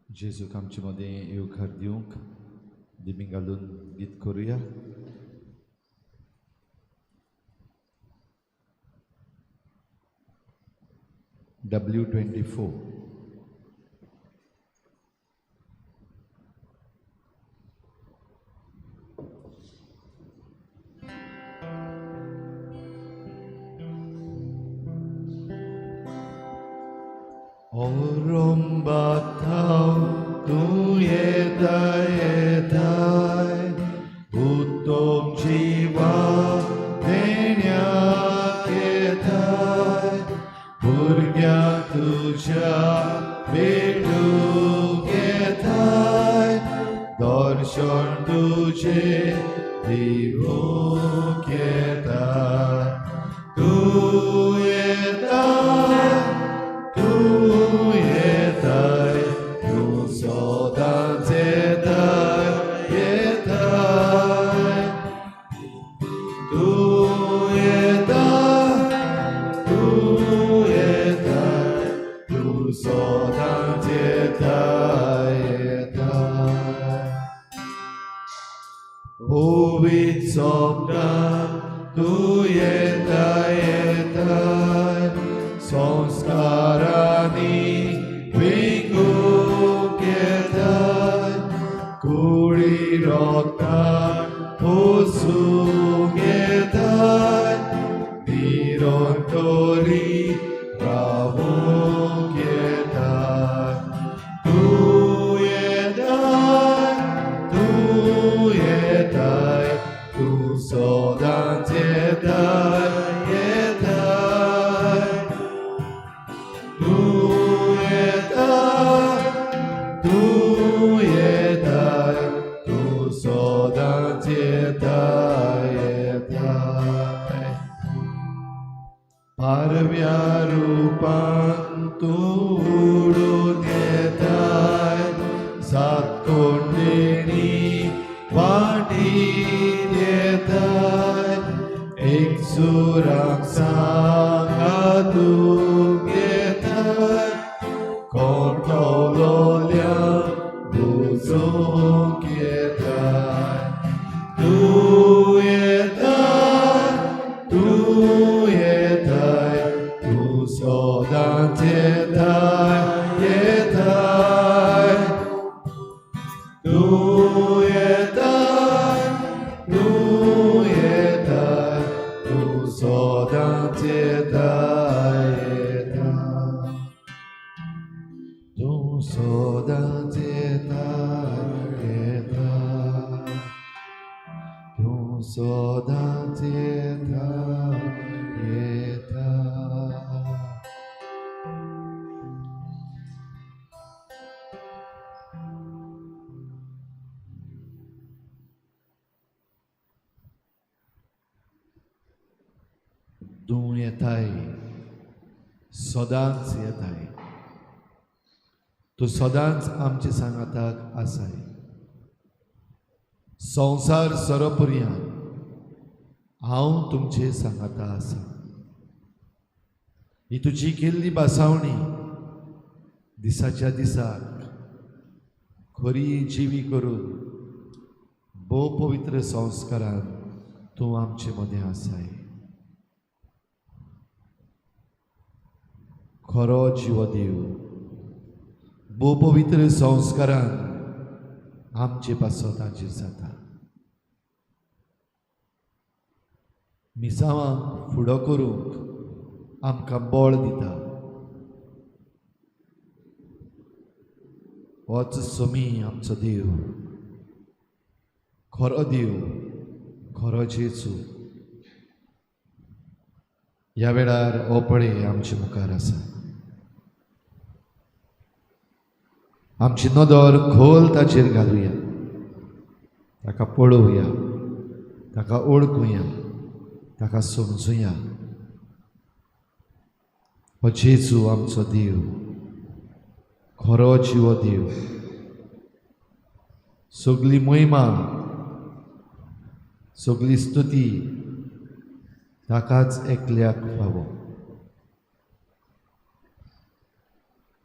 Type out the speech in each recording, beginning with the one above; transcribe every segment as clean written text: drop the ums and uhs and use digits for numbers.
जेजूक आमचे मदें येवकार दिवंक दिमी घालून गीत करुया. W24. Orombatau tu येताय उत्तम जीवा देण्याक येताय भुरग्यांक तुज्या भेटूंक येताय दर्शन तुजे दिवूंक येताय तू येताय तू येताय तू सदांच येताय येताय तू येताय तू येताय तू सदांच येताय येताय पवित्र सपनां तू येताय येताय संस्कारांनी विकूंक येताय कुळी रोगतान पुसूंक येताय निरंतरी रावूंक येताय तू येताय तू येताय तू सदांच येताय येताय तू येताय तू येताय तू सदांच येताय येताय पारव्या रुपान तू उडून येताय सात कोंडेनी वाटीत येताय एक सुराक सांगातूंक येताय कोंटवलोल्या बुजोवंक येताय तू येताय तू येताय तू सदांच येताय येताय तू येताय तू येताय तू सदांच येताय येताय तू सदांच येताय येताय तू सदांच येताय येताय तू येताय सदांच येताय तू सदांच आमचे सांगाताक आसाय संवसार सरपर्यंत हांव तुमचे सांगाता आसा ही तुजी केल्ली बासावणी दिसाच्या दिसाक खरी जिवी करून भोव पवित्र संस्कारान तूं आमचे मदें आसाय खरो जीव देव भोव पवित्र संस्कारान आमचे पासो ताचेर जाता मिसावांक फुडो करूंक आमकां बळ दिता होच समी आमचो देव खरो जेजू ह्या वेळार ओपळे आमचे मुखार आसा आमची नदर खोल ताचेर घालुया ताका पळोवया ताका ओळखुया ताका समजुया हो जेजू आमचो देव खरो जीव देव सगली महिमा सगली स्तुती ताकाच एकल्याक फावो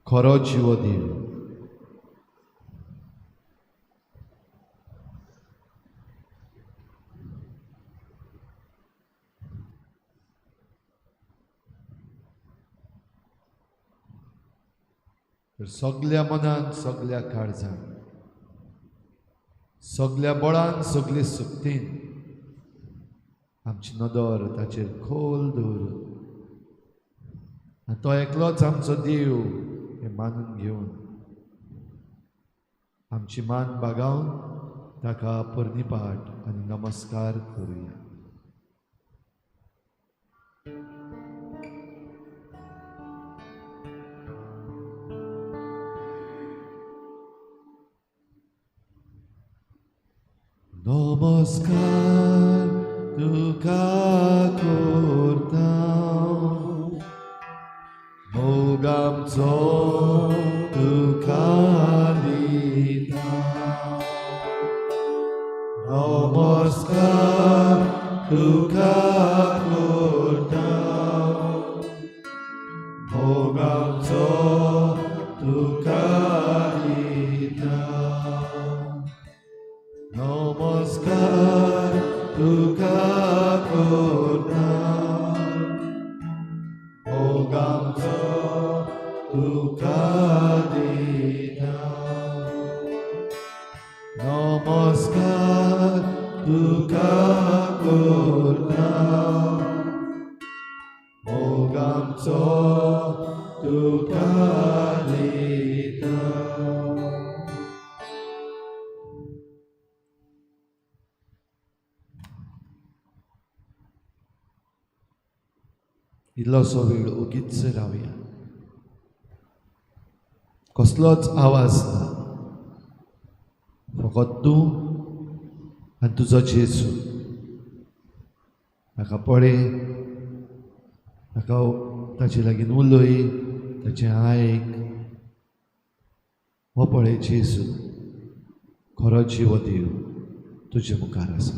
खरो जीव देव तर सगळ्या मनान सगळ्या काळजान सगळ्या बळान सगळे सुक्तीन आमची नदर ताचेर खोल दवरून आनी तो एकलोच आमचो देव हे मानून घेवन आमची मान बागावन ताका परनिपाट आनी नमस्कार करुया. नमस्कार तुका करता मोग आमचो तुका दिता. नमस्कार तुका करता मोग आमचो तुका दिता. नमस्कार तुका करता मोग आमचो तुका दिता. नमस्कार तुका करता मोग आमचो तुका दिता. इल्लोसो वेळ ओगीच रावया. कसलोच आवाज ना, फकत तूं आनी तुजो जेजू. ताका पळय, ताका ताचे लागीं उलय, ताचें आयक. हो पळय जेजू, खरो जिवो देव तुजे मुखार आसा.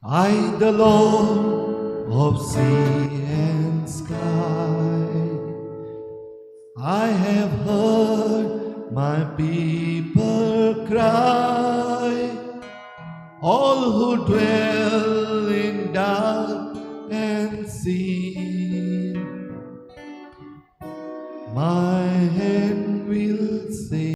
I, the Lord of sea and sky, I have heard my people cry, all who dwell in dark and sin. My hand will say,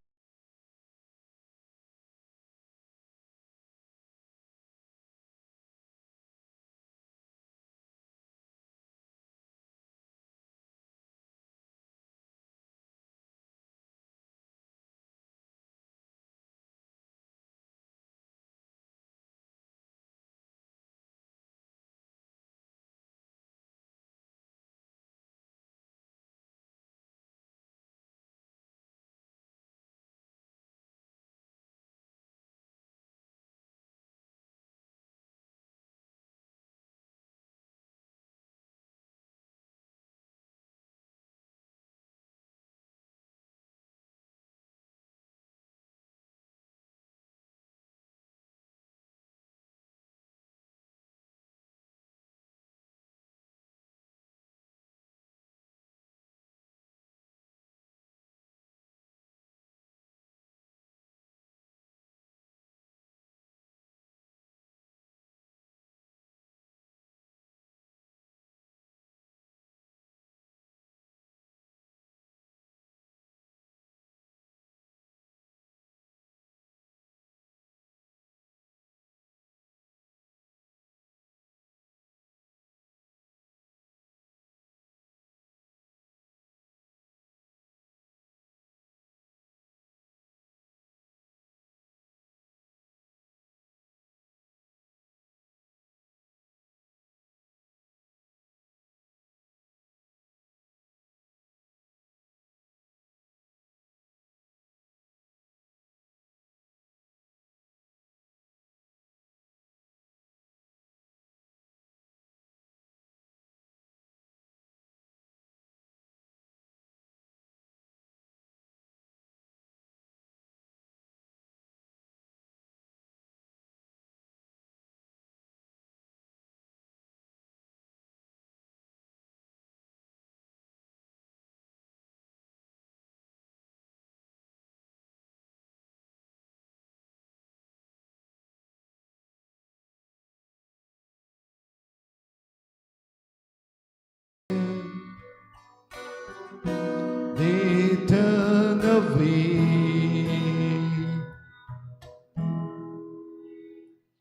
they turn away.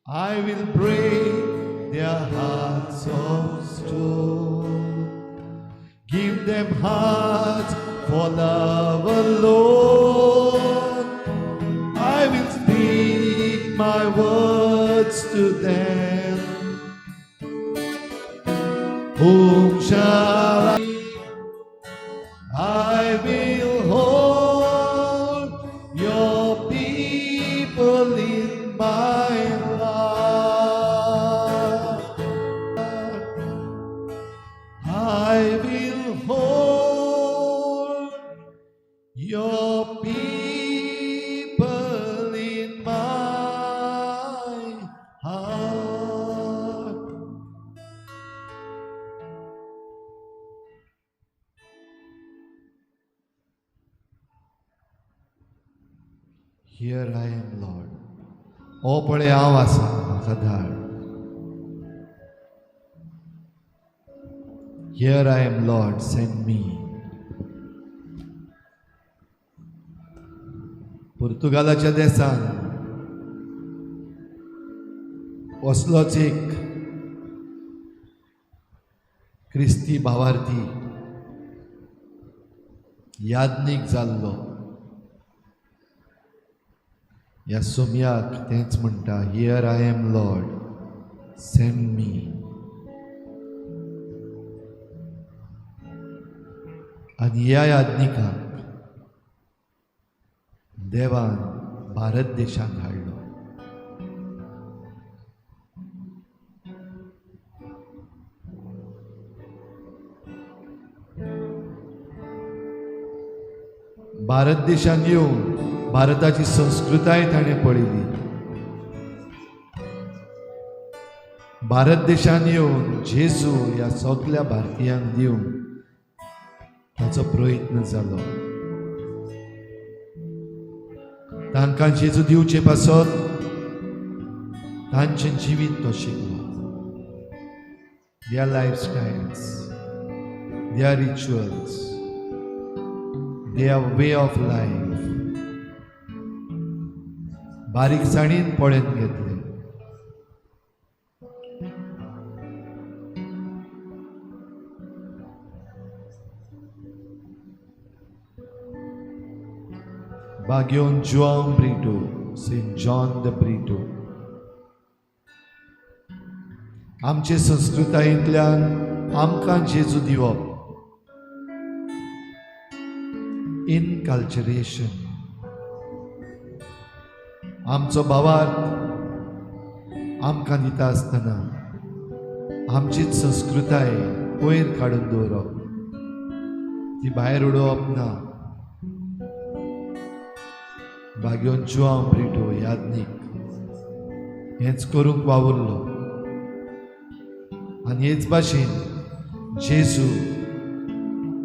I will break their hearts of stone, give them hearts for love alone. I will speak my words to them. Whom shall I will hold your people in my love. I will hold your people in my heart. Here I am, Lord. O पळे हांव आसा, म्हाका धाड. Here I am, Lord, send me. पुर्तुगालाच्या देसान असलोच एक क्रिस्ती भावार्थी याज्ञीक जाल्लो. ह्या सोमयाक तेंच म्हणटा, here I am lord, send me. आनी ह्या याज्ञिकाक देवान भारत देशांत हाडलो. भारत देशांत येवन भारताची संस्कृताय ताणें पळयली. भारत देशांत येवन जेजू ह्या सगळ्या भारतीयांक दिवंक ताचो प्रयत्न जालो. तांकां जेजू दिवचे पासत तांचें जिवीत तो शिकलो. their lifestyles, their rituals, their way of life बारीकसाणीन पळोवन घेतले. Bagion João Brito, Saint John the Brito. आमचे संस्कृतायेंतल्यान आमकां जेजू दिवप. इनकल्चरेशन. आमचो भावार्थ आमकां दिता आसतना आमचीच संस्कृताय वयर काडून दवरप, ती भायर उडोवप ना. बागियोन जुआंव ब्रिटो याज्ञीक हेंच करूंक वावुरलो. आनी हेच भाशेन जेजू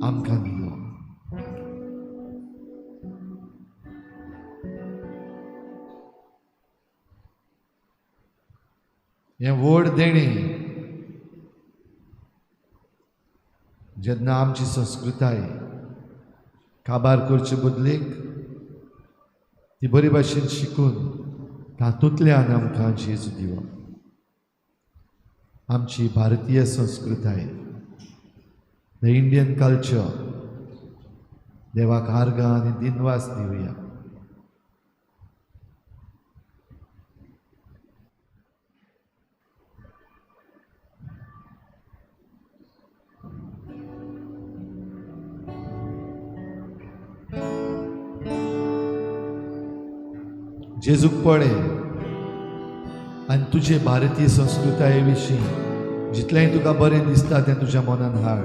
आमकां दिलो. हें व्हड देणें जेन्ना आमची संस्कृताय काबार करचे बदलेक ती बरे भाशेन शिकून तातूंतल्यान आमकां जेजू दिवप. आमची भारतीय संस्कृताय, द इंडियन कल्चर देवाक आर्गां आनी दिनवास दिवया. जेजूक पळय आनी तुजे भारतीय संस्कृताये विशीं जितलेंय तुका बरें दिसता तें तुज्या मनान हाड.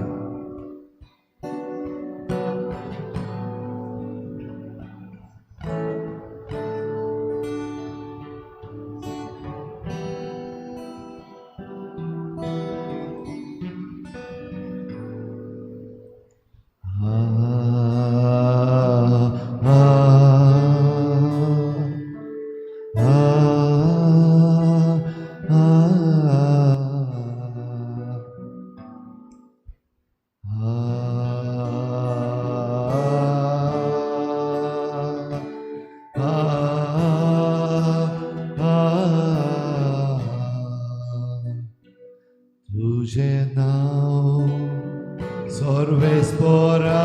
Sorvespora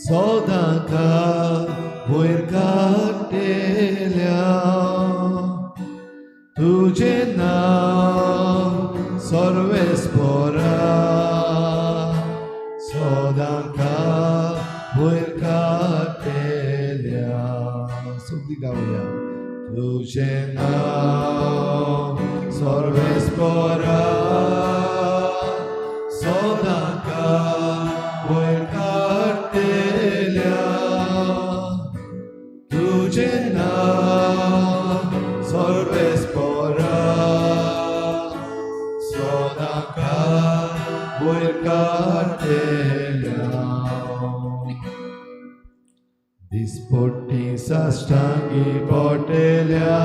Sodanka वयर काढलेल्या तुझे नाव सर्वेस्परा सोदांका वयर काढलेल्या सगळी गावया तुझे नाव सर्वेस्परा सोदांका वयर काढलेल्या तुझे नाव सर्वेस्परा सोदांका वयर काढलेल्या दिसपट्टी साश्टांगी पडलेल्या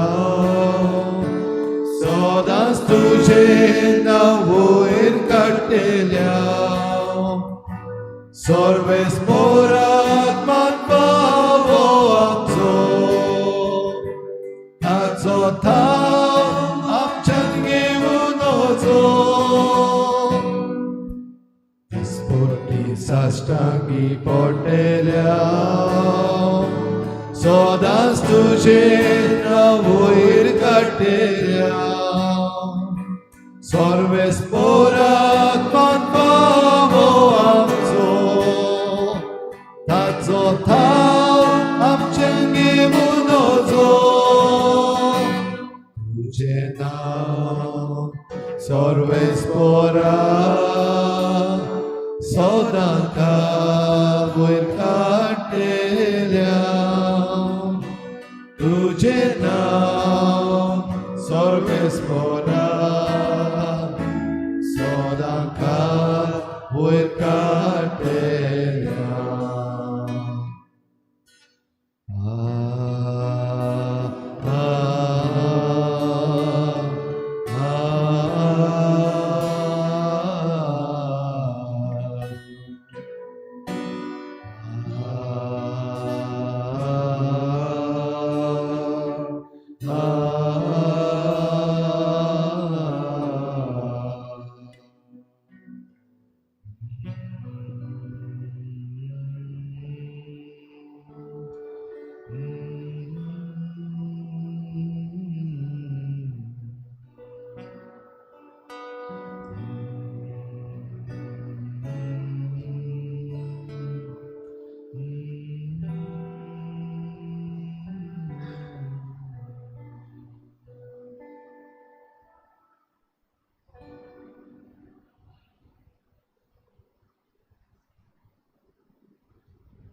सदांच तुझे नाव वयर काढलेल्या सर्वेस्पराक मानपावो आमचो ताचो थाव आमच्यान घेवन वचो दिसपट्टी साश्टांगी पडलेल्या सदांच तुझे नाव वयर काढलेल्या सर्वेस्पराक मानपावो आमचो ताचो थाव आमच्यान घेवन वचो तुझे नाव सर्वेस्परा सोदांका वयर काढलेल्या तुझे नाव सर्वेस्परा सोदांका वयर काढलेल्या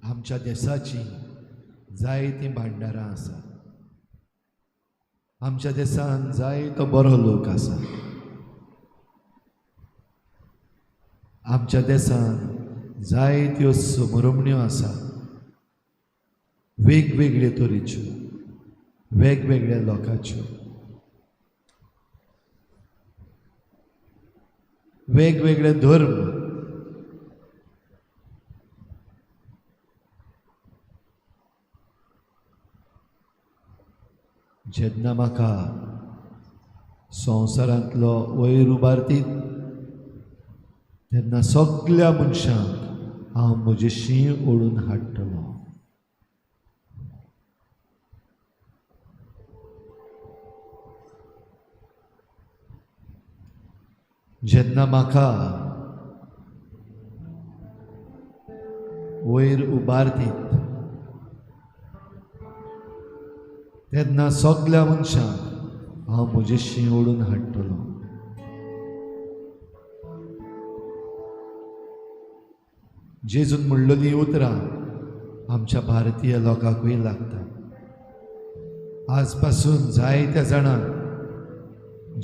आमच्या देशाची जायतीं भांडारां आसा आमच्या देशान जायतो बरो लोक आसा आमच्या देशान जायत्यो समरमण्यो आसा वेगवेगळ्यो तरेच्यो वेगवेगळ्या लोकांच्यो वेगवेगळे धर्म जेन्ना म्हाका संवसारांतलो वयर उबारतीत तेन्ना सगळ्या मनशांक हांव म्हजें शीं ओडून हाडटलो जेन्ना म्हाका वयर उबारतीत तेन्ना सगळ्या मनशांक हांव म्हजें शीं ओडून हाडटलो जेजून म्हणलेलीं उतरां आमच्या भारतीय लोकांकूय लागता आज पासून जायत्या जाणांक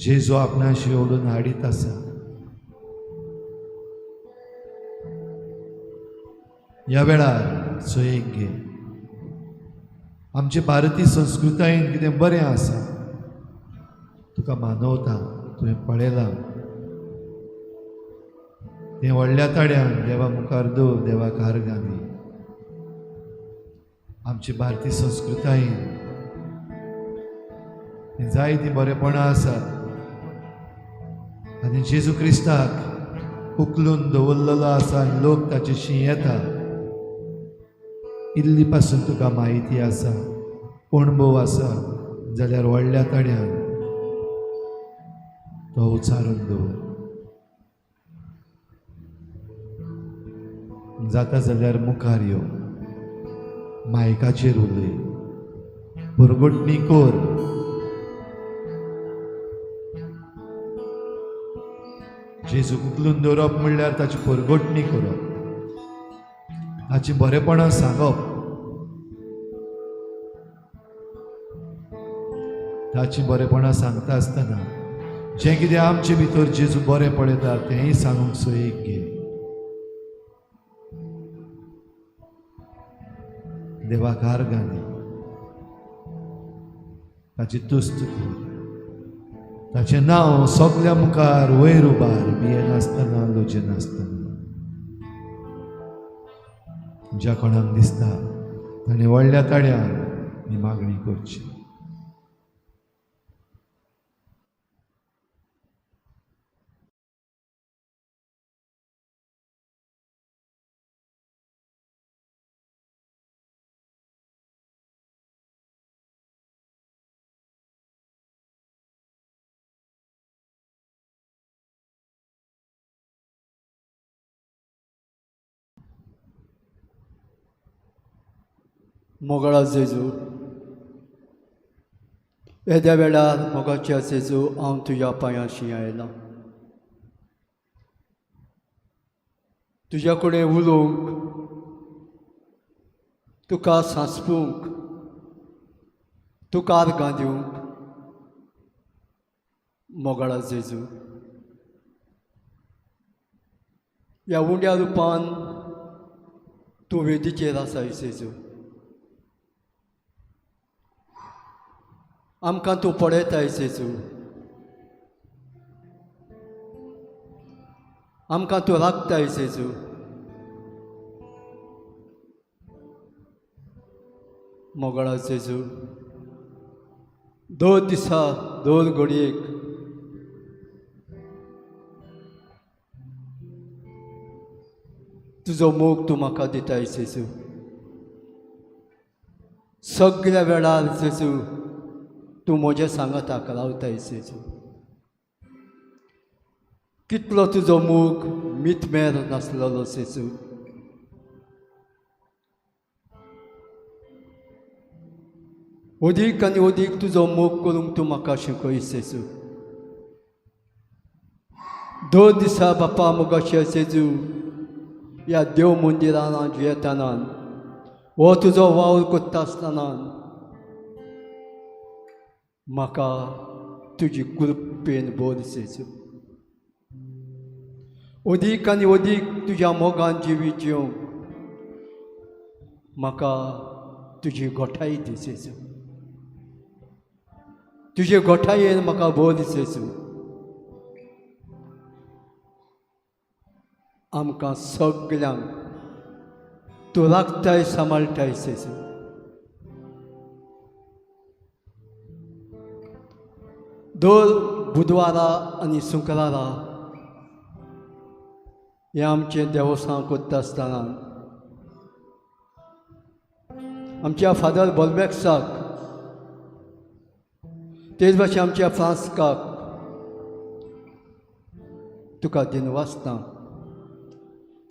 जेजू आपणाशी ओडून हाडीत आसा ह्या वेळार सोयेक घे आमचे भारतीय संस्कृतायेन कितें बरें आसा तुका मानवता तुवें पळयलां तें व्हडल्या ताड्यान देवा मुखार दवर देवाक आर्गांनी आमची भारतीय संस्कृतायेन जायतीं बरेपणां आसात आनी जेजू क्रिस्ताक उखलून दवरलेलो आसा आनी लोक ताचेशी येता. इल्ली पासून तुका म्हायती आसा, अणभव आसा जाल्यार व्हडल्या तड्यान तो उचारून दवर. जाता जाल्यार मुखार यो, मायकाचेर उलय, परगोटणी कोर. जेजूक उखलून दवरप म्हणल्यार ताची परगोटणी करप, ताची बरेपणां सांगप, ताची बरेपणां सांगता आसतना जें कितें आमचे भितर जेजू बरें पळयता तेंय सांगूंक सयेक घे. देवाक आर्गां दी, ताची तुस्त कर, ताचें नांव सगल्या मुखार वयर उबार, भिये नासतना लोजे नासतना. ज्या कोणाक दिसता ताणें व्हडल्या तड्यान ही मागणी करची. मोगळा जेजू, येद्या वेळार मोगाच्या जेजू हांव तुज्या पांयाशी आयलां. तुज्या कडेन उलोवंक, तुका सांसपूंक, तुका आर्गां दिवंक. मोगळा जेजू, ह्या उंड्या रुपान तूं वेदीचेर आसाय जेजू. आमकां तूं पळयताय जेजू, आमकां तूं राखताय जेजू. मोगळा जेजू, दोन दिसा दोन घडयेक तुजो मोग तूं म्हाका दिताय जेजू. सगळ्या वेळार जेजू तूं म्हज्या सांगाताक रावताय जेजू. कितलो तुजो मोग मितमेर नासलेलो जेजू. अदीक आनी अदीक तुजो मोग करूंक तूं म्हाका शिकय जेजू. दोन दिसा बापा मोगाशे जेजू ह्या देव मंदिरान हांव येताना हो तुजो वावर करता आसतना म्हाका तुजी कृपेन बोर जेजू. अदीक आनी अदीक तुज्या मोगान जिवी जिवंक म्हाका तुजी गोठाई दी जेजू. तुजे गोठायेन म्हाका बोर जेजू. आमकां सगळ्यांक तूं राखताय सांबाळटाय जेजू. दर बुधवारा आनी शुक्रारा हें आमचें देवस्थान करता आसतना आमच्या फादर बॉलबॅक्साक, तेच भाशेन आमच्या फ्रांस्काक तुका दिनवासता.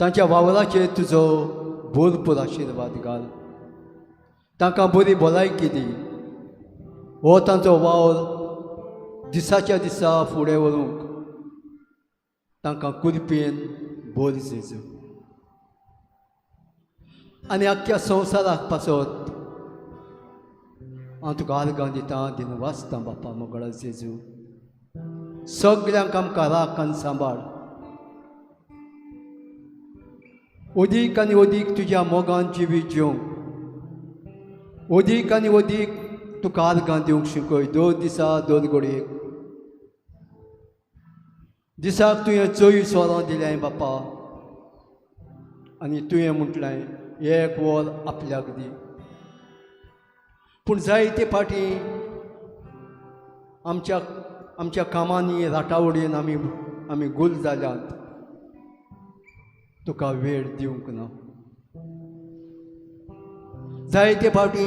तांच्या वावराचेर तुजो भरपूर आशिर्वाद घाल. तांकां बरी भलायकी दी. हो तांचो वावर दिसाच्या दिसा फुडें व्हरूंक तांकां कृपेन बोर जेजू. आनी आख्ख्या संवसाराक पासत हांव तुका आर्गां दितां, दिनवासता बापा मोगळा जेजू. सगळ्यांक आमकां राख आनी सांबाळ. अदीक आनी अदीक तुज्या मोगान जिवी जिवंक, अदीक आनी अदीक तुका आर्गां दिवंक शिकय. दोन दिसा दोन घडयेक दिसाक तुवें 24 वरां दिल्याय बापा. आनी तुवें म्हटलें एक वर आपल्याक दी. पूण जायते फाटी आमच्या कामांनी राटावडीन आमी गूल जाल्यात. तुका वेळ दिवंक ना. जायते फावटी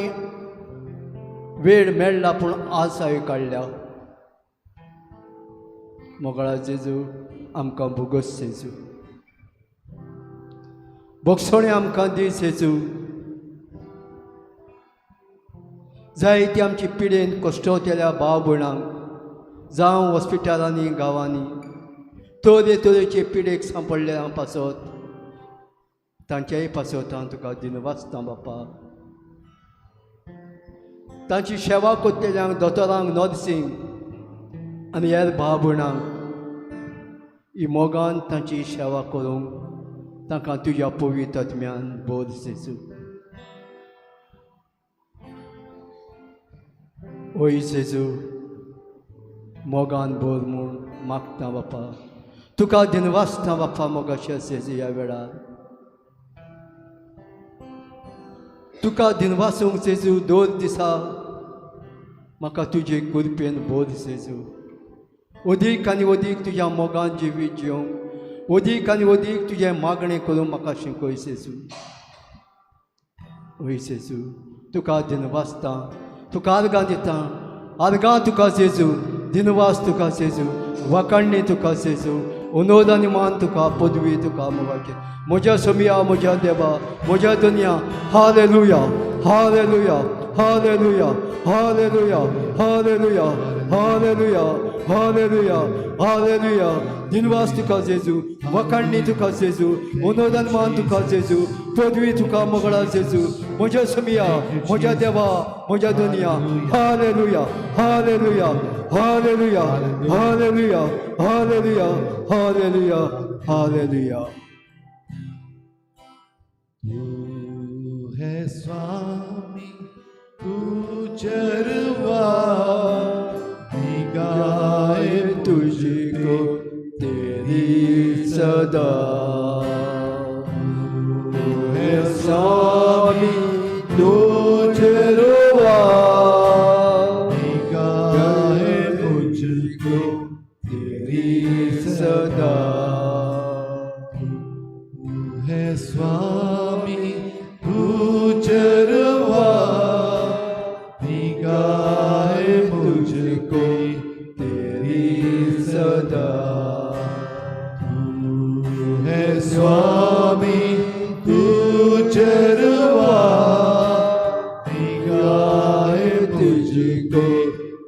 वेळ मेळ्ळा पूण आज हांवें काडल्या. मोगळा जेजू आमकां बोगस जेजू, बोगसोणें आमकां दी जेजू. जायती आमची पिडेन कश्टवतेल्या भाव भयणांक जावं हॉस्पिटलांनी गांवांनी तरे तरेचे पिडेक सांपडल्या पासत तांच्याय पासत हांव तुका दिनवासता बापा. तांची सेवा कोत्तेल्यांक दोतोरांक नर्सिंग आनी हेर भाव भयणांक ही मोगान तांची सेवा करूंक तांकां तुज्या पवित्र आत्म्यान बोर जेजू. ओय जेजू, मोगान बोर म्हूण मागता बापा. तुका दिनवासता बापा मोगाशे जेजू. ह्या वेळार तुका दिनवासूंक जेजू 2 दिसां म्हाका तुजे कृपेन बोर जेजू. अदीक आनी अदीक तुज्या मोगान जिवीत जिवंक, अदीक आनी अदीक तुजें मागणें करूंक म्हाका शिकय जेजू. ओय जेजू, तुका दिनवासता, तुका आर्गां दिता. आर्गां तुका जेजू, दिनवास तुका जेजू, वाकाणणी तुका जेजू, उनोद आनी मान तुका, पदवी तुका मोगाचे. म्हज्या समिया, म्हज्या देवा, म्हज्या दुनिया. हालेलुया, हालेलुया, हालेलुया, हालेलुया, हालेलुया, हालेलुया, हालेलुया, हालेलुया. दिनवास तुका जेजू, वखाणणी तुका जेजू, उनोद आनी मान तुका जेजू, पदवी तुका मोगळा जेजू. म्हज्या समिया, म्हज्या देवा, म्हज्या दुनिया. हालेलुया, हालेलुया, हालेलुया, हालेलुया, हालेलुया, हालेलुया, हालेलुया. तू है स्वामी, तू चरवा, निगाहे तुझको तेरी सदा. तू है स्वामी, तू चरवा, निगाहे तुझको तेरी सदा. तू है स्वामी, तू चरवा, निगाहे मुझको तेरी सदा. तू है स्वामी, तू चरवा, निगाहे तुझको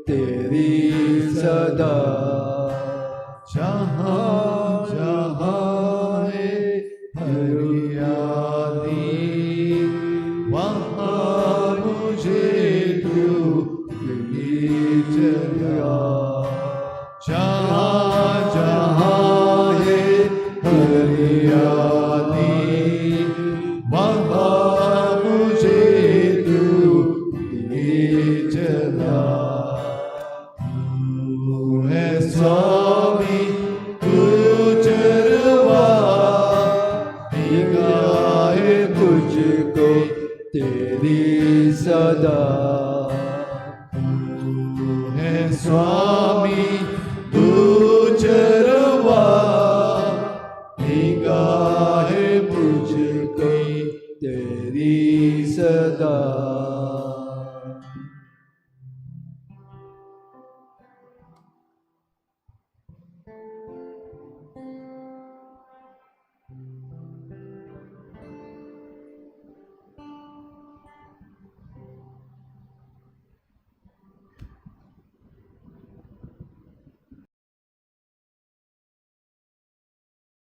तेरी सदा. जहाँ जहाँ है हरियाली, वहाँ मुझे तू ले चला. जहाँ जहाँ है हरियाली, वहाँ मुझे तू ले चला. तू है स्वामी, तू चरवा, निगाहे तुझको तेरी सदा. तू है स्वामी, तू चरवा, निगाहे मुझको तेरी सदा.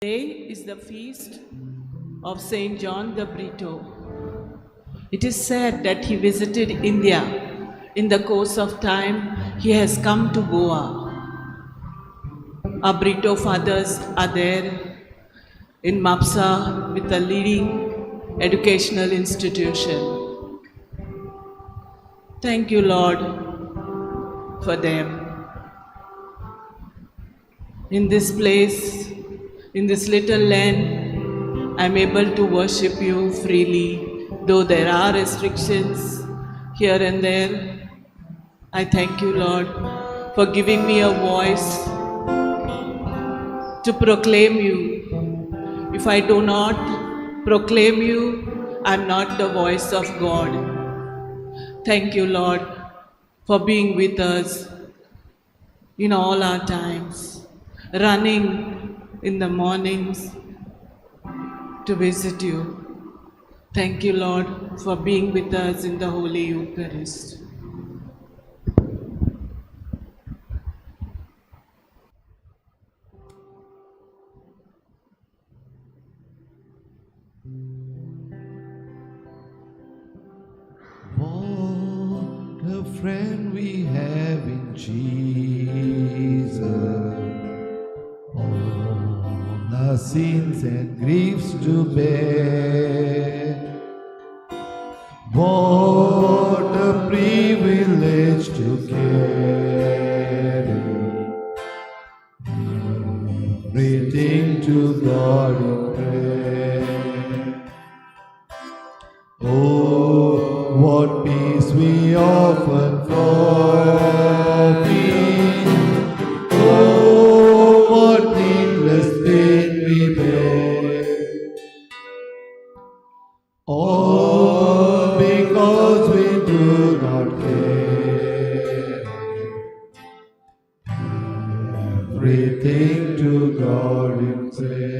Today is the feast of Saint John the Brito. It is said that he visited India. In the course of time, he has come to Goa. Our Brito fathers are there in Mapsa with a leading educational institution. Thank you, Lord, for them. In this place, in this little land, I'm able to worship you freely, though there are restrictions here and there. I thank you, Lord, for giving me a voice to proclaim you. If I do not proclaim you, I'm not the voice of God. Thank you, Lord, for being with us in all our times, running in the mornings to visit you. Thank you, Lord, for being with us in the Holy Eucharist. What a friend we have in Jesus. All our sins and griefs to bear. What a privilege to carry everything to God in prayer. Oh, what peace we often forfeit. Oh, what needless pain we bear. All because we do not care. Everything to God in prayer.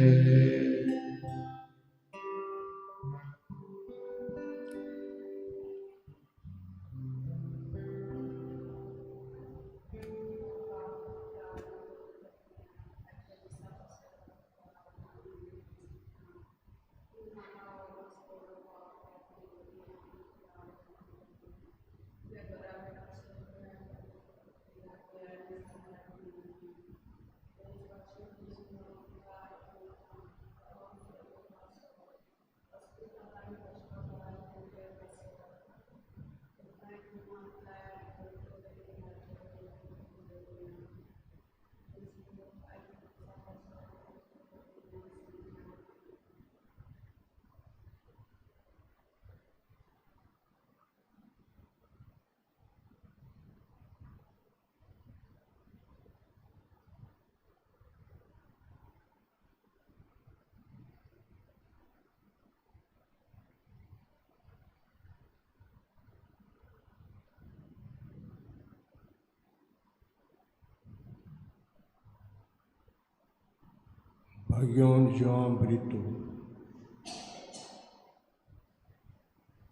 Bagão João Brito,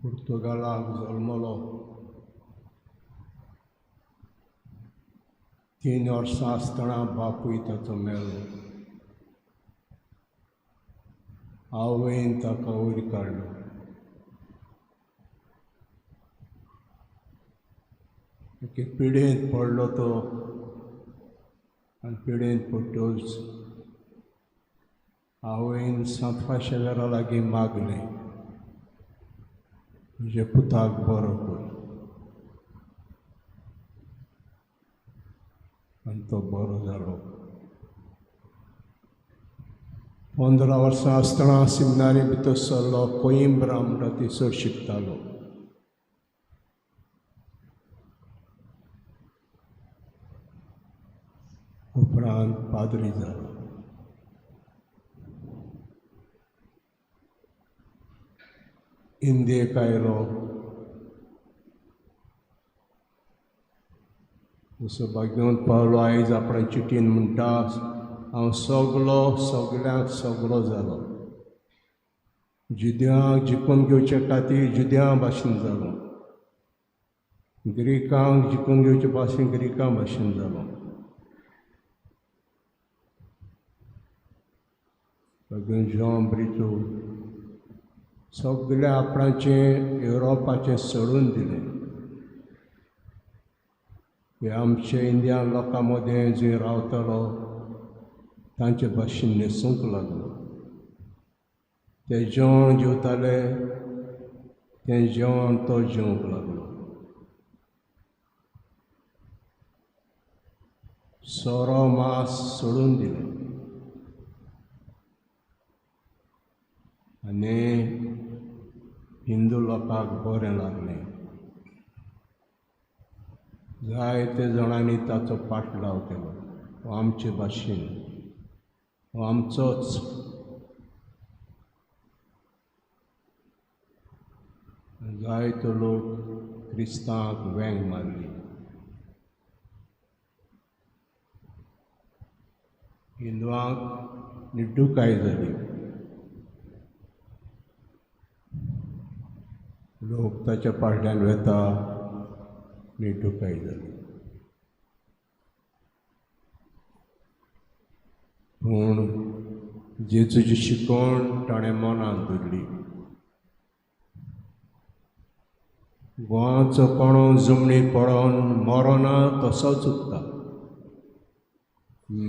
Portugal, Zalmolo, 3 वर्सां आसतना बापूय ताचो मेलो. आवयन ताका वयर काडलो. एके पिडेंत पडलो तो आनी पिडेंत पडटूच आवयन 7 शेजारा लागीं मागलें, तुजे पुताक बरो कर. आनी तो बरो जालो. 15 वर्सां आसतना सिमनारी भितर सरलो. कोइंब्रा म्हणटा थंयसर शिकतालो. उपरांत पाद्री जालो. इंडियेक आयलो. जसो भाग्यवंत पावलो आयज आपणे चिटीन म्हणटा, हांव सगळ्यांक सगळो जालो. जुद्यांक जिखून घेवचे खातीर जुद्यां भाशेन जालो. ग्रीकांक जिखून घेवचे भाशेन ग्रीकां भाशेन जालो. भाग्यवंत जॉन ब्रिटो सगळ्या आपणाचें युरोपाचें सोडून दिलें. हे आमचे इंडियन लोकां मदें जंय रावतालो तांचे भाशेन न्हेसूंक लागलो. ते जेवण जेवताले तें जेवण तो जेवंक लागलो. सोरो मांस सोडून दिलें आनी हिंदू लोकांक बरें लागलें. जायते जाणांनी ताचो पाटलाव केलो. हो आमचे भाशेन, हो आमचोच जायतो लोक क्रिस्तांक वेंग मारली. हिंदुवांक निड्डूकाय जाली. लोक ताच्या फाटल्यान वेता निड्डूकाय जाली. पूण जेजूची शिकवण ताणें मनांत धरली. गोंवाचो कोणो जमनीर पडोन मरोना तसोच उरता.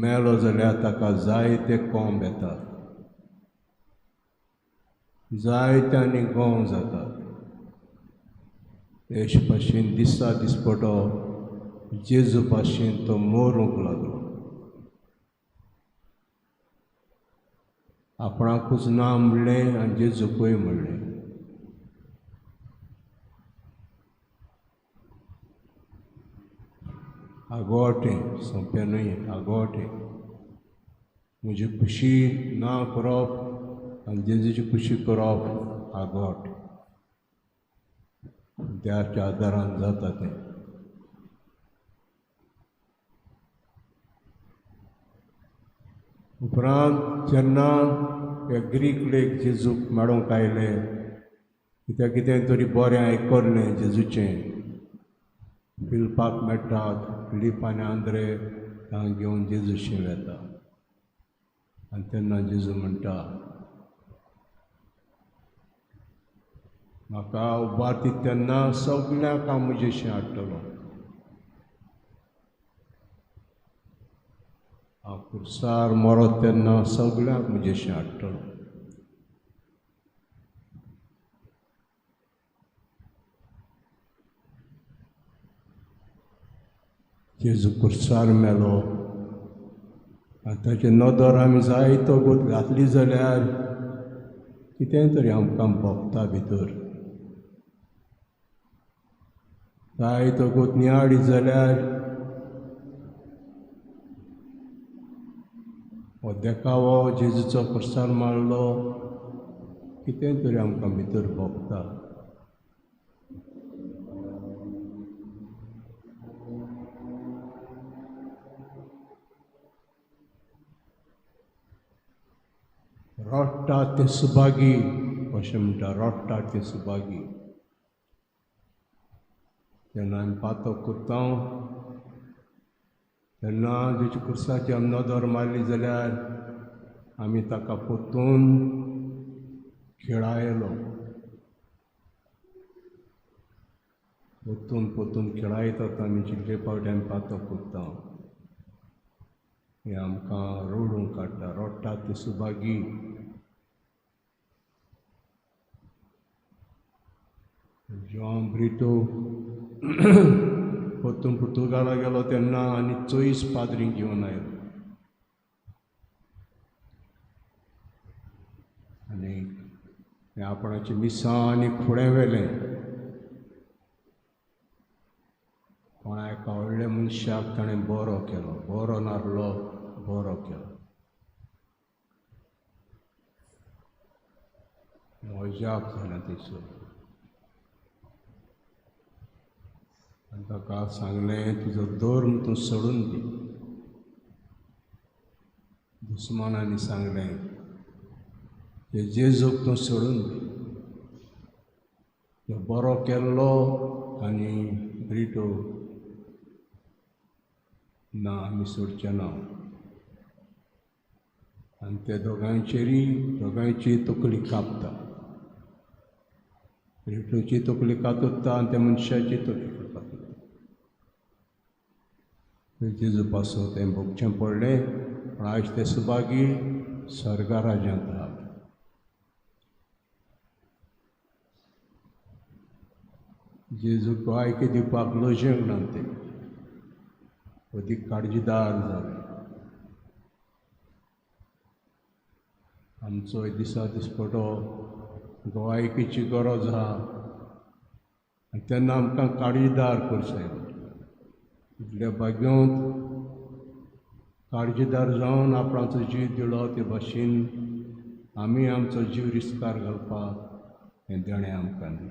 मेलो जाल्यार ताका जायते कोंब येतात, जायत्यांनी गोव जातात. तेश भाशेन दिसा दिसपटो जेजू भाशेन तो मरूंक लागलो. आपणाकूच ना म्हणलें आनी जेजूकूय म्हणलें. आगोटें सोंपें न्हय, आगोटें. म्हजी खुशी ना करप आनी जेजूची खुशी करप आगोट. देवाच्या आदारान जाता तें. उपरांत जेन्ना हे ग्रीक लेक जेजूक मेळोंक आयले, कित्याक कितें तरी बरें आयकल्लें जेजूचें, पिलपाक मेळटात. फिलीप आनी आंद्रे तांकां घेवन जेजूशी वेता. आनी तेन्ना जेजू म्हणटा, म्हाका उबारती तेन्ना सगल्यांक हांव म्हजेशी हाडटलो. हांव खुर्सार मरत तेन्ना सगल्यांक म्हजेशी हाडटलो. जेजू खुर्सार मेलो आनी ताचे नदर आमी जायतो गोत घातली जाल्यार कितेंय तरी आमकां भोगता भितर. जायतो गोत नियाळी जाल्यार हो देखावो जेजूचो खुर्सार मारलो कितेंय तरी आमकां भितर भोगता. रोडटा ते सुभागी अशें म्हणटा. रोडटा ते सुभागी. जेन्ना आमी पातो करता तेन्ना जेच्या खुर्साची आमी नदर मारली जाल्यार आमी ताका पोत्तून खेळायलो. पोत्तून पोत्तून खेळायतात आमी जितले फावटी आमी पातो करता. हे आमकां रोडून काडटा. रोडटा ते सुभागी. जॉन ब्रिटो पोत्तून पुर्तुगाला गेलो तेन्ना आनी 24 पाद्रींक घेवन आयलो. आनी हे आपणाची मिसां आनी फुडें व्हेलें. कोणा एका व्हडल्या मनशाक ताणें बरो केलो. बरो नासलो, बरो केलो. मजाक जालें थंयसर. आनी ताका सांगलें तुजो धर्म तूं सोडून दी. दुस्मानांनी सांगलें ते जेजूक तूं सोडून दी. तो बरो केल्लो आनी ब्रिटो ना आमी सोडचे ना. आनी ते दोगांयची तकली कापता. ब्रिटोची तकली कातुत्ता आनी त्या मनशाची तकली कातुत्ता. जेजू पासून तें भोगचें पडलें. पूण आयज ते सुभागी स्वर्गा राज्यांत आहात. जेजू गोंयकी दिवपाक लोजंक ना ते. अदीक काळजीदार जाले. आमचो दिसा दिसपटो गोवायकीची गरज आहा आनी तेन्ना आमकां काळजीदार करचें. इतल्या बाग्यांत काळजीदार जावन आपणाचो जीव दिलो ते भाशेन आमी आमचो जीव रिस्कार घालपाक हें देणें आमकां दी.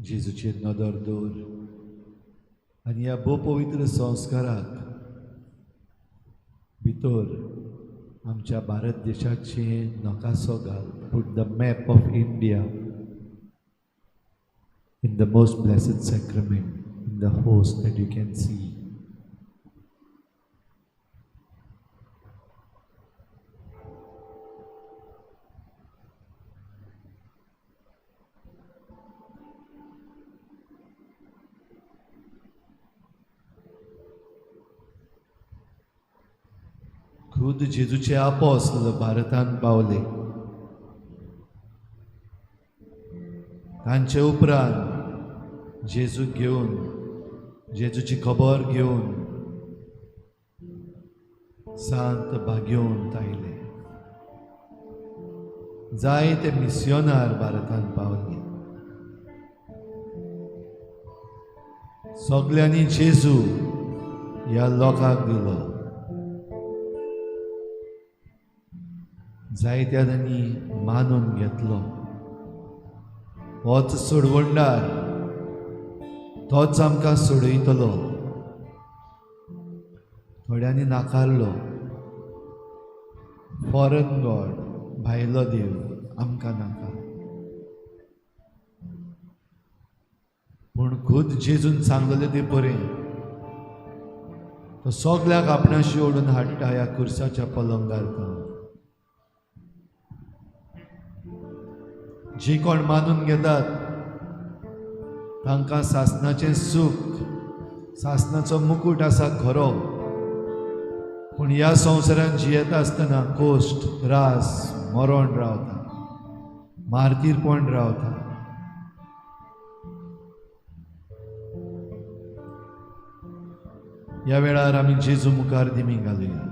जेजूचेर नदर दवर आनी ह्या भोव पवित्र संस्काराक भितर आमच्या भारत देशाचे नकासो घाल. Put the map of India in the most blessed sacrament, in the host that you can see. खुद जेजूचे आपोस्ल भारतांत पावले. तांचे उपरांत जेजूक घेवन जेजूची खबर घेवन सांत भाग्योंत आयले. जायते मिस्योनार भारतांत पावले. सगल्यांनी जेजू ह्या लोकांक दिलो. जायत्यांनी मानून घेतलो. होच सोडवंडार, तोच आमकां सोडयतलो. थोड्यांनी नाकारलो. फॉरेन गॉड, भायलो देव आमकां नाका. पूण खुद जेजून सांगलेले ते परेन तो सगल्याक आपणाशी ओडून हाडटा ह्या खुर्साच्या पलंगार. जी कोण मानून घेतात तांकां सासणाचें सूख, सासणाचो मुकूट आसा खरो. पूण ह्या संवसारांत जियेता आसतना कोश्ट, त्रास, मरण रावता, मारतीरपण रावता. ह्या वेळार आमी जेजू मुखार दिमी घालुया.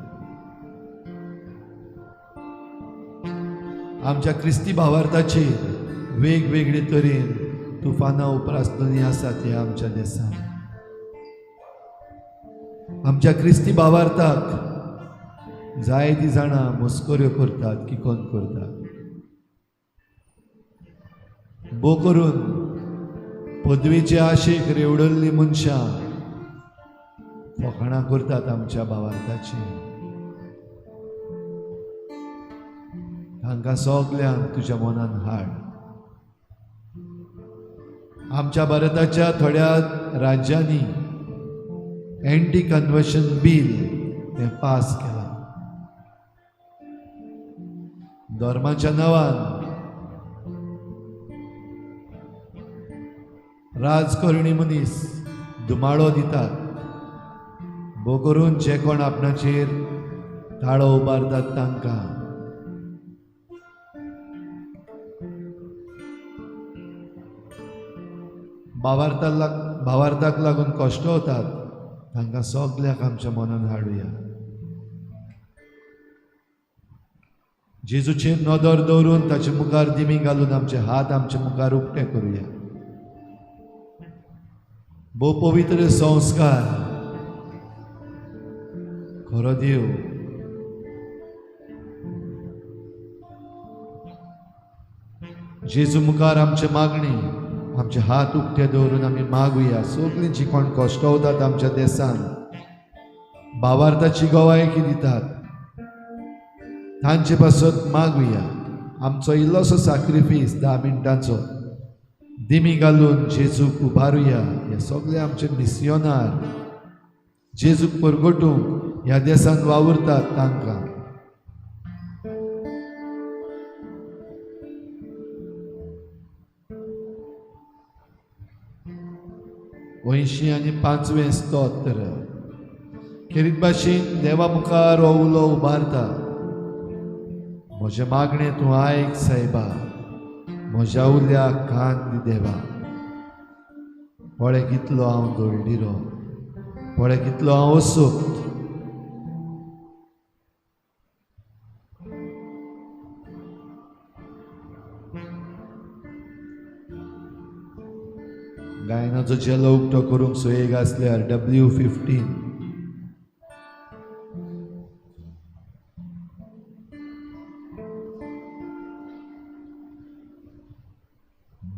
आमच्या क्रिस्ती भावार्थाचेर वेगवेगळे तरेन तुफानां उपरासलेलीं आसात ह्या आमच्या देशांत. आमच्या क्रिस्ती भावार्थाक जायतीं जाणां मस्कऱ्यो करतात, किकोन करतात. भोव करून पदवेचे आशेक रेवडल्लीं मनशां फकाणां करतात आमच्या भावार्थाची. तांकां सगल्यांक तुज्या मनान हाड. आमच्या भारताच्या थोड्या राज्यांनी एंटी कन्वर्शन बील हें पास केलां. धर्माच्या नांवान राजकारणी मनीस धुमाळो दितात. भोव करून जे कोण आपणाचेर ताळो उबारतात तांकां भावार्थाक लागून कश्ट होतात. तांकां सगल्याक आमच्या मनान हाडुया. जेजूचेर नदर दवरून ताचे मुखार दिमी घालून आमचे हात आमचे मुखार उक्ते करुया. भोव पवित्र संस्कार खरो देव जेजू मुखार आमचे मागणी, आमचे हात उक्ते दवरून आमी मागुया. सगलीं जी कोण कश्ट होतात आमच्या देशांत, भावार्थाची गवायकी दितात, तांचे पासत मागुया. आमचो इल्लोसो सॅक्रिफीस 10 मिनटांचो दिमी घालून जेजूक उबारुया. हे सगळे आमचे मिस्योनार जेजूक परगटूंक ह्या देशांत वावुरतात तांकां. अंयशीं आनी 5वें स्तोत्र. खेरीत भाशेन देवा मुखार हो उलो उबारता. म्हजे मागणें तूं आयक सायबा, म्हज्या उल्याक कान दी देवा. पळय कितलो हांव दोळडिरो, पळय कितलो हांव असोक्त. गायनाचो चेलो उक्तो करूंक सोयेग आसल्यार W15.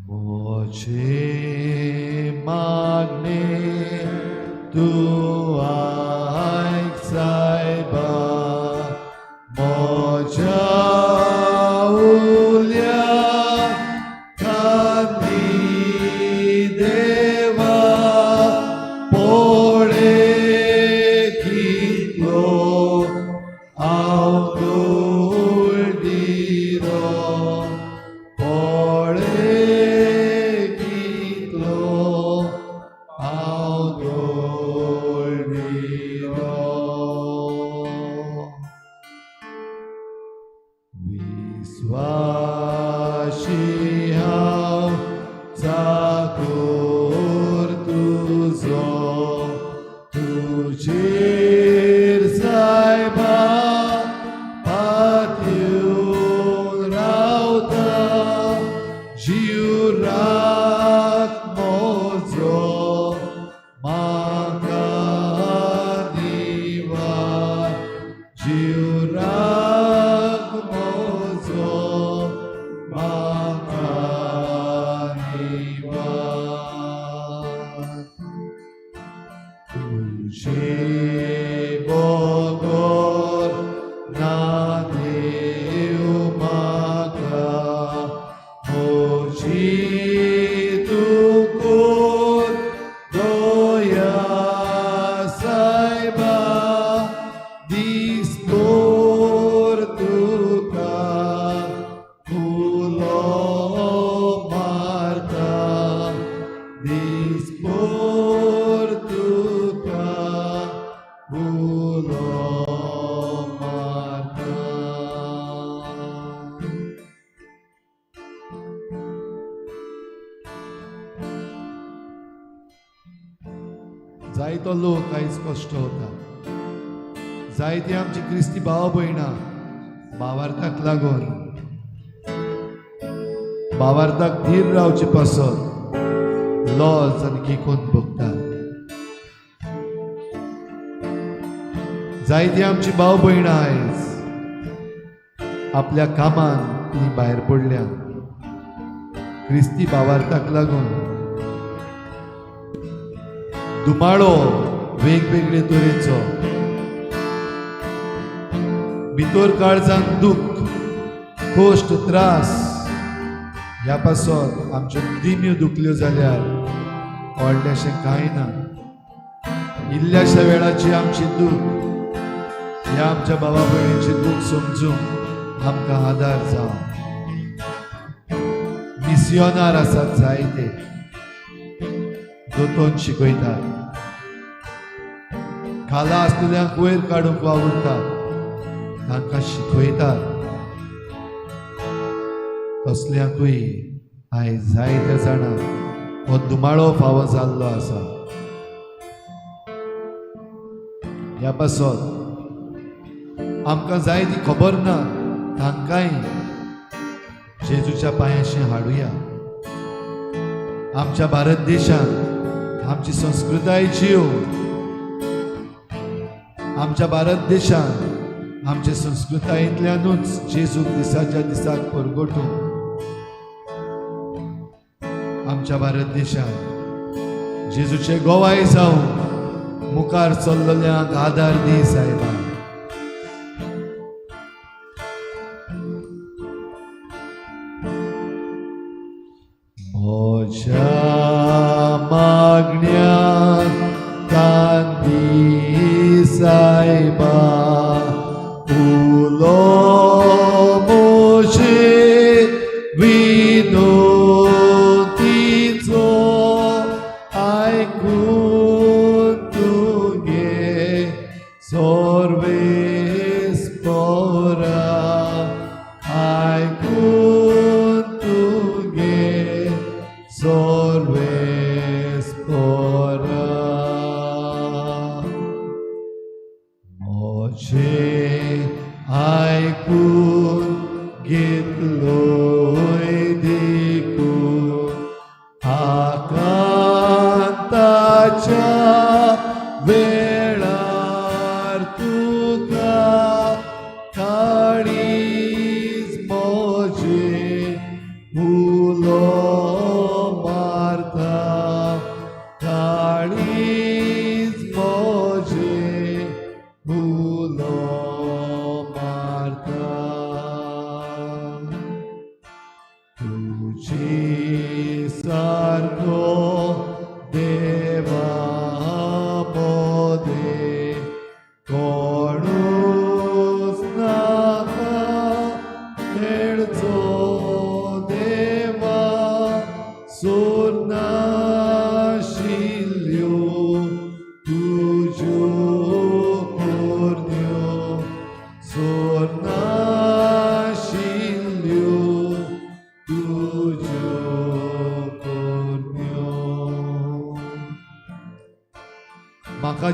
मोचे आयक सायबा मोज्या उल्या खाती देवा पोळे कितलो हांव गोडीरो पोळे कितलो हांव गोडीरो विश्वासी हांव चाकोर तुजो तुजेर सायबा पातयेवन रावता जीव राख म्हजो म्हाका दिवार जीव राख म्हजो म्हाका दिवार तुझे बगर ना देव म्हाका म्हजी तुकोर दया सायबा दिसभर तुका फुलो मारता दिसभर तुका फुलो मारता जायतो लोक आयज कश्ट होता जायती आमची क्रिस्ती भाव भयणां भावार्थाक लागून भावार्थाक धीर रावचे पासत लॉज आनी किकून भोगतात जायती आमची भाव भयणां आयज आपल्या कामान ती भायर पडल्या क्रिस्ती भावार्थाक लागून दुमाळो वेगवेगळे तरेचो भितर काळजांत दुख कोश्ट त्रास ह्या पासत आमच्यो दिम्यो दुखल्यो जाल्यार व्हडलेशें कांय ना इल्ल्याशा वेळाची आमची दूख ह्या आमच्या भावा भयणीची दूख समजून आमकां आदार जावं मिसियोनार आसात जायते दोतोन शिकयतात खाला आसलेल्यांक वयर काडूंक वावुरतात तांकां शिकयतात तसल्यांकूय आयज जायत्या जाणांक हो दुमाळो फावो जाल्लो आसा ह्या पासत आमकां जाय ती खबर ना तांकांय जेजूच्या पांयाशी हाडुया आमच्या भारत देशांत आमची संस्कृताय जीव आमच्या भारत देशांत आमच्या संस्कृतायेंतल्यानूच जेजूक दिसाच्या दिसाक परगटून आमच्या भारत देशांत जेजूचे गोवाय जावं मुखार चल्लल्यांक आदार दी सायबा म्हज्या मागण्याक कांदी सायबा उलो मोजे विनोतीचो आयकून तुगे सोर्वेस पोरा आयकून तुगे सोर्वेस पोरा मोजे आयकून घेतलोय देखून आकांताच्या वेळार तुका काळीज मोजे उलो मारता काळीज मोजे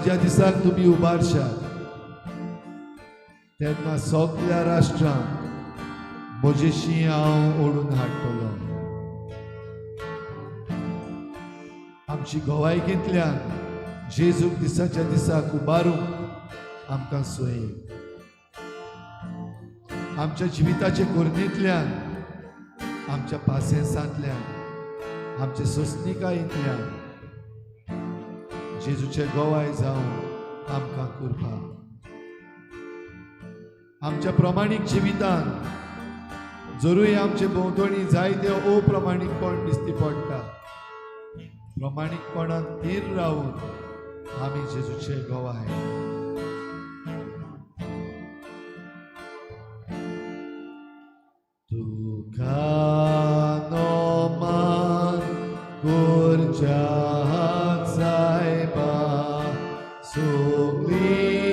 ज्या दिसाक तुम्ही उबारशात तेन्ना सगळ्या राष्ट्रांक म्हजेशी हांव ओडून हाडटलो. आमची गोवायकेंतल्यान जेजूक दिसाच्या दिसाक उबारूंक आमकां सोयीक. आमच्या जिविताचे कुर्णेंतल्यान, आमच्या पासेंसांतल्यान, आमच्या सोंसणिकायेंतल्यान जेजूचे गोवाय जावंक आमकां करपा. आमच्या प्रमाणीक जिवितान जरूय आमचे भोंवतणी जायते अप्रमाणीकपण दिसती पडटा, प्रमाणीकपणान थीर रावन आमी जेजूचे गोवाय. तुका नोमान करच्याक जायबा सगळीं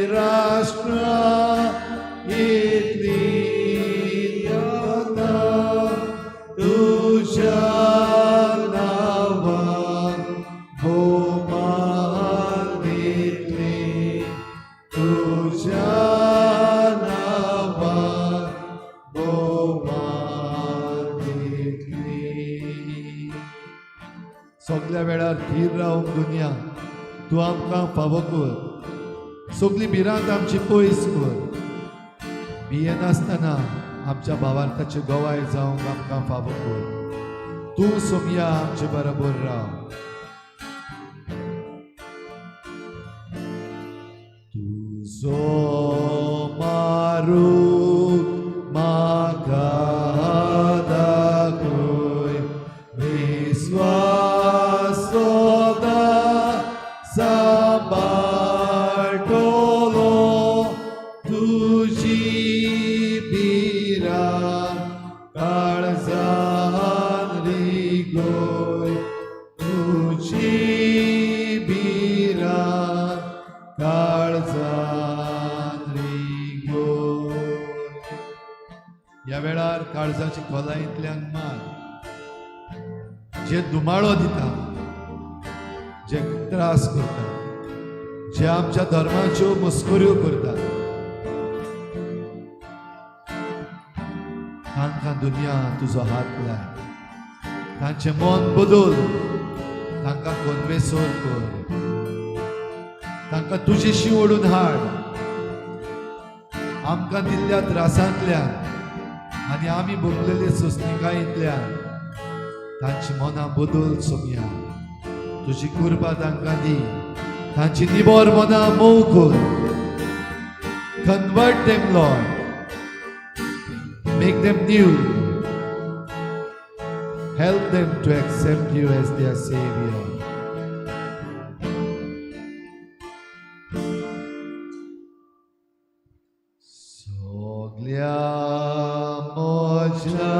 राष्ट्रां येतलीं येता तुज्या नांवान भोवमान दितलीं तुज्या नांवान भोवमान दितलीं. सगळ्या वेळार थीर रावंक दुनिया तूं आमकां फावो कर. सगळी भिरांत आमची पयस कर. भिये नासतना आमच्या भावार्थाचे गोवाय जावंक आमकां फावो कर. तूं सोमया आमचे बरोबर राव. तुजो मारूक म्हाका दाखय विस्वास सदां सांबाळटलो तुजी भिरांत काळजान रिगोय तुजी भिरांत काळजान रिगोय. ह्या वेळार काळजाची खोलायेंतल्यान मार जे दुमाळो दिता, जे त्रास करता, जे आमच्या धर्माच्यो मस्कऱ्यो करता, तांकां दुनिया तुजो हात लाय. तांचें मन बदल, तांकां कन्वेसोर कर, तांकां तुजेशी ओडून हाड. आमकां दिल्ल्या त्रासांतल्यान आनी आमी भोगलेले सोंसणिकायेंतल्यान तांची मनां बदल सोमया. तुजी कृपा तांकां दी. तांची निबोर मनां मोव कर. Convert them Lord. Make them new. Help them to accept you as their Savior. Soglia moja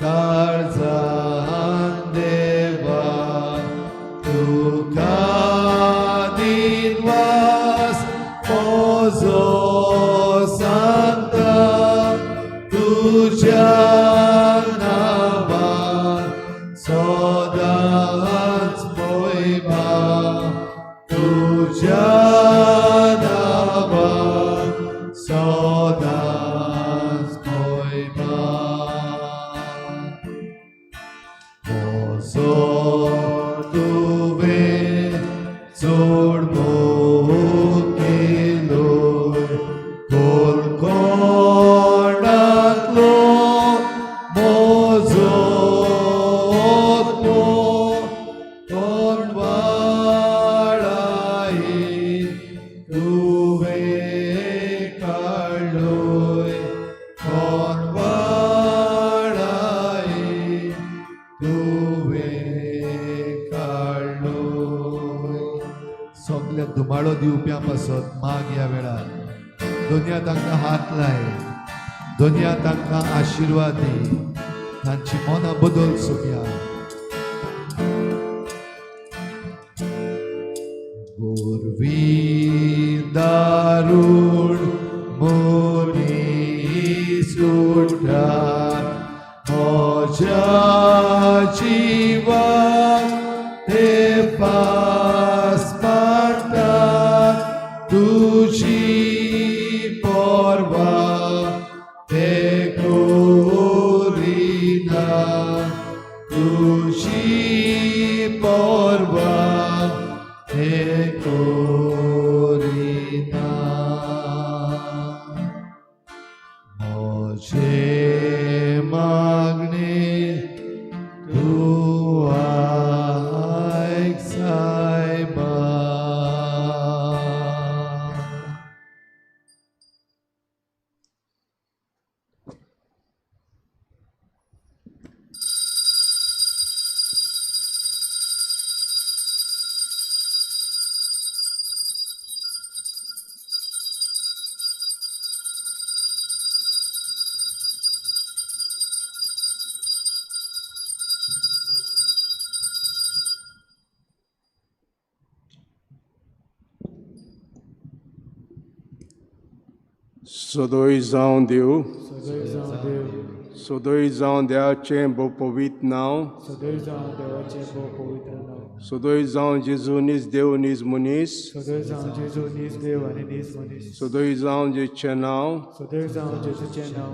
karzan deva tuka dinwas mozo santa तुझ्या नावान सदांच मोहिमा तुझ्या नावान सदांच मोहिमा. मोजो तुवें चड मोग केलोय कोलकोणांतलो मोजो कोण वाडायेन तुवें काडलोय कोण वाडायेन तुवें काडलोय. सगळ्या दुमाळो दिवप्यां पासत माग ह्या वेळार दुनिया तांकां हात लाय. दुनिया तांकां आशिर्वाद दी. तांची मनां बदल सोमया. गोरवीर दारूण मनीस उठा म्हज्या जिवाक ते पास तुझी porva te corina, tuझी porva te corina. Moje magne tu aik saiba. Sodojzão Deus, सदैव देव Sodojzão Deache Bopovit não, सदैव देवाचे भो पवित्र नाव Sodojzão Jesus Deus nis munis, सदैव जेजू नीस देव आणि नीस मनीस Sodojzão de Chenão, सदैव जेजूचे नाव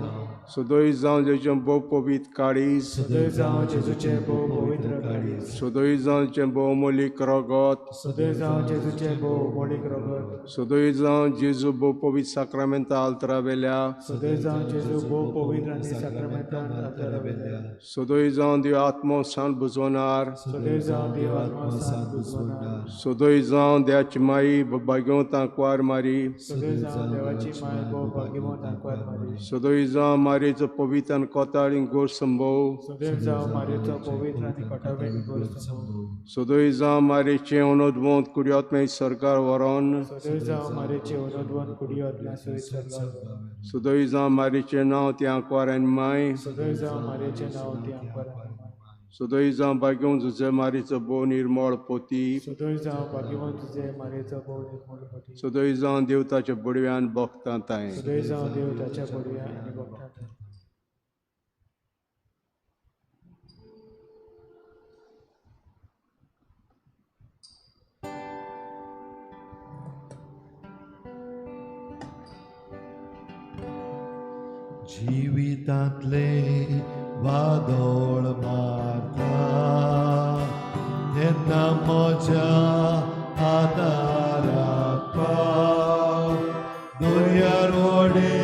Sodojzão de Bopovit Caris, सदैव जेजूचे भो पवित्र काळी Sodojzão de Bomolik Rogot, सदैव जेजूचे भो मोलिक रगत Sodojzão Jesus Bopovit Sacramental Travelha, सदैव जेजू भो पवित्र आणि सक्रमेंटान आदरवेल्या Sodojzão de Atmo San Buzonar, सदैव देव आत्मा सान बुजवणार Sodojzão de Atmai Babagão Tanquar Mari, सदैव देवाची माय भो भाग्यवान आंकवार मारी Sodojzão Marizo Povitan Kotarin Gorsambou, सदैव मारेचा पवित्र आणि कटावे गोष्ट Sodojzão Mariche Onodvont Kuriotmei Sarkar Varon, सदैव मारेचे ओनोदवन कुडी आत्मा सोयी सरला Sodojzão Mariche Nau Tianquar Enmai, सदैव मारेचे नाव ते आंकवार Sodojzão Bagão José Marizo Bo Nirmol Poti, सदैव भाग्यवान तुझे मारेचा भो निर्मळ होती Sodojzão Deutache Budvian Bhaktantai. सदैव देव त्याच्या पडव्या आणि बघतात जीवितांतले वादळ मारता तेन्ना म्हज्या आदाराक पाव दोर्यार वडे